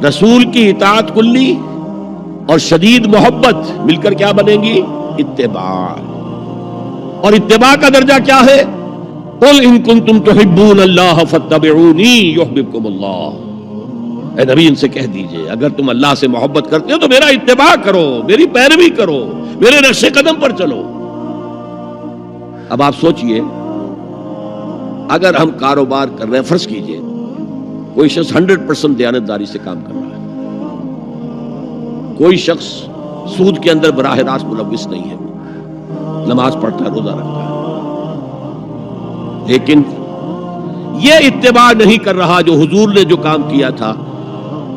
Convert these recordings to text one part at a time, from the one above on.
رسول کی اطاعت کلی اور شدید محبت مل کر کیا بنیں گی؟ اتباع. اور اتباع کا درجہ کیا ہے؟ قل ان کنتم تحبون اللہ فاتبعونی یحببکم اللہ. اے نبی ان سے کہہ دیجئے اگر تم اللہ سے محبت کرتے ہو تو میرا اتباع کرو، میری پیروی کرو، میرے نقش قدم پر چلو. اب آپ سوچئے اگر ہم کاروبار کر رہے ہیں، فرض کیجئے کوئی شخص 100% دیانتداری سے کام کر رہا ہے، کوئی شخص سود کے اندر براہ راست ملوث نہیں ہے، نماز پڑھتا ہے، روزہ رکھتا ہے، لیکن یہ اتباع نہیں کر رہا جو حضور نے جو کام کیا تھا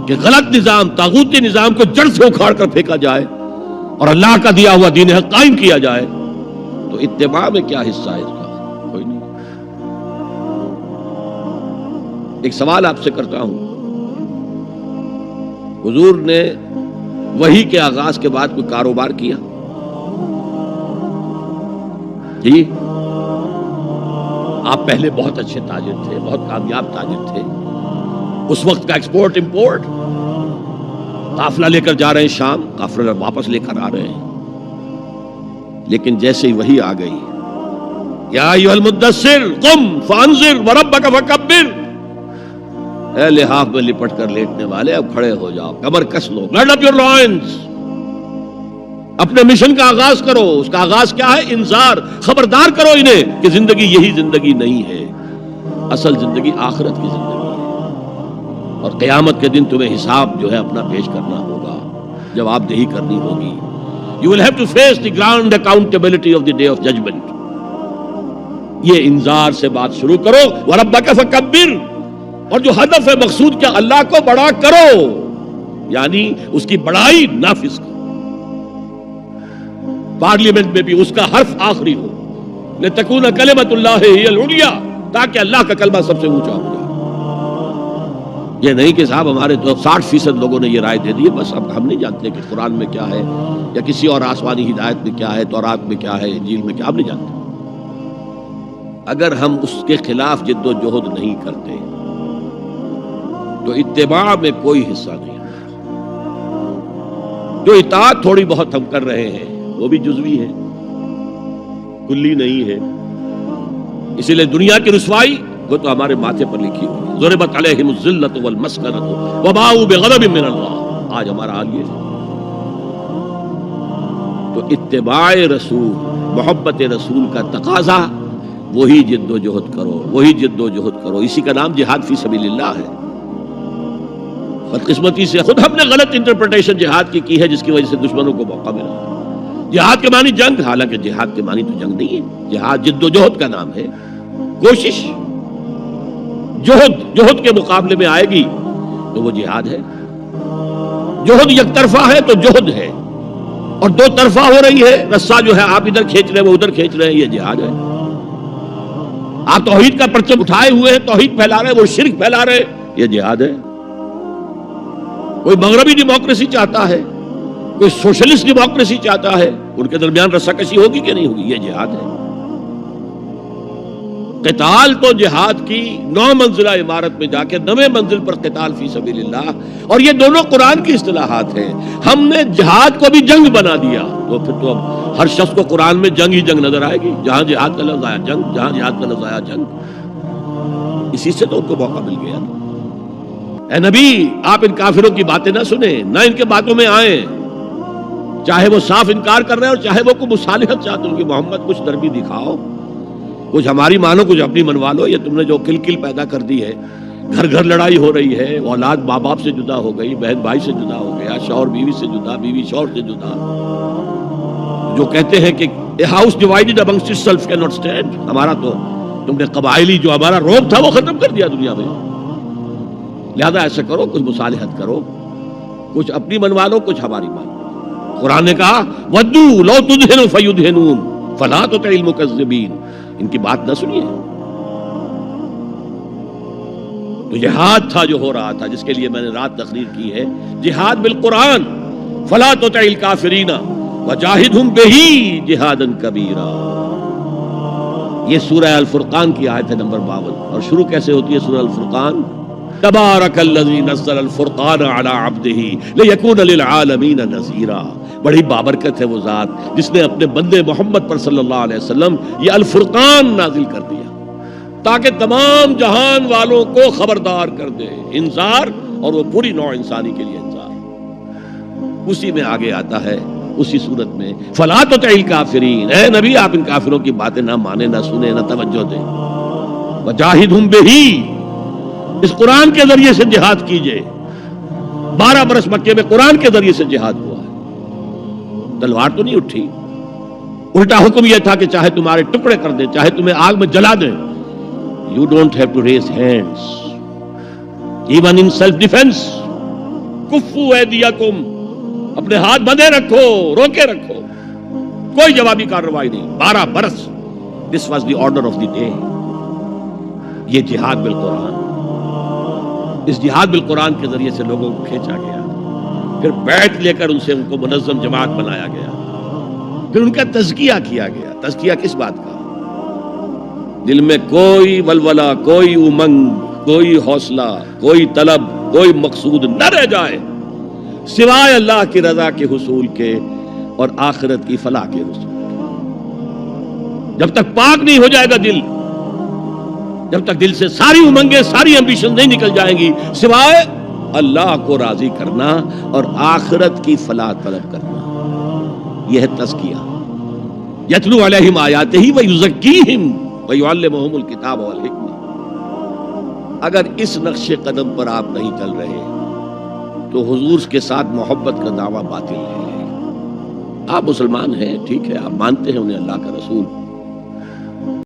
کہ غلط نظام، طاغوتی نظام کو جڑ سے اکھاڑ کر پھینکا جائے اور اللہ کا دیا ہوا دین حق قائم کیا جائے، تو اتباع میں کیا حصہ ہے اس کا؟ کوئی نہیں. ایک سوال آپ سے کرتا ہوں، حضور نے وحی کے آغاز کے بعد کوئی کاروبار کیا؟ جی آپ پہلے بہت اچھے تاجر تھے، بہت کامیاب تاجر تھے، اس وقت کا ایکسپورٹ امپورٹ، قافلہ لے کر جا رہے ہیں شام، قافلہ واپس لے کر آ رہے ہیں، لیکن جیسے ہی وحی آ گئی، یا ایھا المدثر قم فانذر وربک فکبر، اے لحاف میں لپٹ کر لیٹنے والے اب کھڑے ہو جاؤ، کمر کس لو، گرڈ اپ یور لائنز، اپنے مشن کا آغاز کرو. اس کا آغاز کیا ہے؟ انذار، خبردار کرو انہیں کہ زندگی یہی زندگی نہیں ہے، اصل زندگی آخرت کی زندگی ہے، اور قیامت کے دن تمہیں حساب جو ہے اپنا پیش کرنا ہوگا، جواب دہی کرنی ہوگی. You will have to face the grand accountability of the day of judgment. یہ انذار سے بات شروع کرو. وَرَبَّكَ فَكَبِّرْ، اور جو ہدف ہے مقصود کیا؟ اللہ کو بڑا کرو، یعنی اس کی بڑائی نافذ کرو. پارلیمنٹ میں بھی اس کا حرف آخری ہو، لِتَكُونَ كَلِمَةُ اللَّهِ هِيَ الْعُلْيَا، تاکہ اللہ کا کلمہ سب سے اونچا ہو جائے. یہ نہیں کہ صاحب ہمارے تو 60% لوگوں نے یہ رائے دے دی، بس اب ہم نہیں جانتے کہ قرآن میں کیا ہے یا کسی اور آسمانی ہدایت میں کیا ہے، تورات میں کیا ہے، انجیل میں کیا، ہم نہیں جانتے. اگر ہم اس کے خلاف جد و جہد نہیں کرتے تو اتباع میں کوئی حصہ نہیں ہے. جو اطاعت تھوڑی بہت ہم کر رہے ہیں وہ بھی جزوی ہے، کلی نہیں ہے. اسی لیے دنیا کی رسوائی وہ تو ہمارے ماتھے پر لکھی ہوئی ہے، ضربت علیہم الذلۃ والمسکنۃ وباؤوا بغضب من اللہ. آج ہمارا حال یہ ہے. تو اتباع رسول، محبت رسول کا تقاضا وہی جد و جہد کرو، وہی جد و جہد کرو. اسی کا نام جہاد فی سبیل اللہ ہے. بدقسمتی سے خود ہم نے غلط انٹرپریٹیشن جہاد کی ہے، جس کی وجہ سے دشمنوں کو موقع ملا. جہاد کے معنی جنگ، حالانکہ جہاد کے معنی تو جنگ نہیں ہے. جہاد جد و جہد کا نام ہے، کوشش. جہد کے مقابلے میں آئے گی تو وہ جہاد ہے. جہد یک طرفہ ہے تو جہد ہے، اور دو طرفہ ہو رہی ہے، رسہ جو ہے آپ ادھر کھینچ رہے ہیں وہ ادھر کھینچ رہے ہیں، یہ جہاد ہے. آپ توحید کا پرچم اٹھائے ہوئے ہیں، توحید پھیلا رہے ہیں، وہ شرک پھیلا رہے ہیں، یہ جہاد ہے. کوئی مغربی ڈیموکریسی چاہتا ہے، کوئی سوشلسٹ ڈیموکریسی چاہتا ہے، ان کے درمیان رسہ کشی ہوگی کہ نہیں ہوگی؟ یہ جہاد ہے. قتال تو جہاد کی 9 منزلہ عمارت میں جا کے 9ویں منزل پر قتال فی سبیل اللہ، اور یہ دونوں قرآن کی اصطلاحات ہیں. ہم نے جہاد کو بھی جنگ بنا دیا، تو پھر تو اب ہر شخص کو قرآن میں جنگ ہی جنگ نظر آئے گی. جہاں جہاد کا لفظ آیا جنگ، جہاں جہاد کا لفظ آیا جنگ. اسی سے تو ان کو موقع مل گیا. اے نبی آپ ان کافروں کی باتیں نہ سنیں، نہ ان کے باتوں میں آئیں، چاہے وہ صاف انکار کر رہے ہیں اور چاہے وہ کوئی مصالحت چاہتے ہیں کہ محمد کچھ نرمی دکھاؤ، کچھ ہماری مانو، کچھ اپنی منوا لو. یہ تم نے جو کل پیدا کر دی ہے، گھر گھر لڑائی ہو رہی ہے، اولاد ماں باپ سے جدا ہو گئی، بہن بھائی سے جدا ہو گیا، شوہر بیوی سے جدا، بیوی شوہر سے جدا. جو کہتے ہیں کہ a house divided amongst itself cannot stand. ہمارا تو تم نے قبائلی جو ہمارا روب تھا وہ ختم کر دیا دنیا میں. لہذا ایسا کرو، کچھ مصالحت کرو، کچھ اپنی منوا لو، کچھ ہماری مانو. قرآن نے کہا وَدُّوا لَوْ تُدْهِنُ فَيُدْهِنُونَ فَلَا تُطِعِ الْمُكَذِّبِينَ. ان کی بات نہ سنیے. تو جہاد تھا جو ہو رہا تھا، جس کے لیے میں نے رات تقریر کی ہے، جہاد بالقرآن. فَلَا تُطِعِ الْكَافِرِينَ وَجَاهِدْهُمْ بِهِ جِهَادًا كَبِيرًا. یہ سورہ الفرقان کی آیت ہے نمبر 52. اور شروع کیسے ہوتی ہے سورہ الفرقان؟ تبارک الذی نزل الفرقان علی عبدہ لیکون للعالمین نذیرا. بڑی بابرکت ہے وہ ذات جس نے اپنے بندے محمد پر صلی اللہ علیہ وسلم یہ الفرقان نازل کر دیا تاکہ تمام جہان والوں کو خبردار کر دے. انذار، اور وہ پوری نوع انسانی کے لیے انذار. اسی میں آگے آتا ہے اسی صورت میں فلا تطع الکافرین، اے نبی آپ ان کافروں کی باتیں نہ مانیں، نہ سنیں، نہ توجہ دیں. وجاہدہم بہ، اس قرآن کے ذریعے سے جہاد کیجئے. 12 برس مکے میں قرآن کے ذریعے سے جہاد ہوا ہے. تلوار تو نہیں اٹھی، الٹا حکم یہ تھا کہ چاہے تمہارے ٹکڑے کر دیں، چاہے تمہیں آگ میں جلا دیں. You don't have to raise hands even in self defense. کفوا ایدیکم، اپنے ہاتھ بندھے رکھو، روکے رکھو، کوئی جوابی کارروائی نہیں. 12 برس. This was the order of the day. یہ جہاد بالقرآن، اس جہاد بالقرآن کے ذریعے سے لوگوں کو کھینچا گیا. پھر بیعت لے کر ان کو منظم جماعت بنایا گیا. پھر ان کا تزکیہ کیا گیا. تزکیہ کس بات کا؟ دل میں کوئی ولولہ، کوئی امنگ، کوئی حوصلہ، کوئی طلب، کوئی مقصود نہ رہ جائے سوائے اللہ کی رضا کے حصول کے اور آخرت کی فلاح کے حصول کے. جب تک پاک نہیں ہو جائے گا دل، جب تک دل سے ساری امنگیں، ساری ایمبیشن نہیں نکل جائیں گی سوائے اللہ کو راضی کرنا اور آخرت کی فلاح طلب کرنا. یہ ہے تزکیہ. یتلو علیہم آیاتہ ویزکیہم ویعلمہم الکتاب والحکمہ. اگر اس نقش قدم پر آپ نہیں چل رہے تو حضور کے ساتھ محبت کا دعویٰ باطل ہے. آپ مسلمان ہیں، ٹھیک ہے، آپ مانتے ہیں انہیں اللہ کا رسول،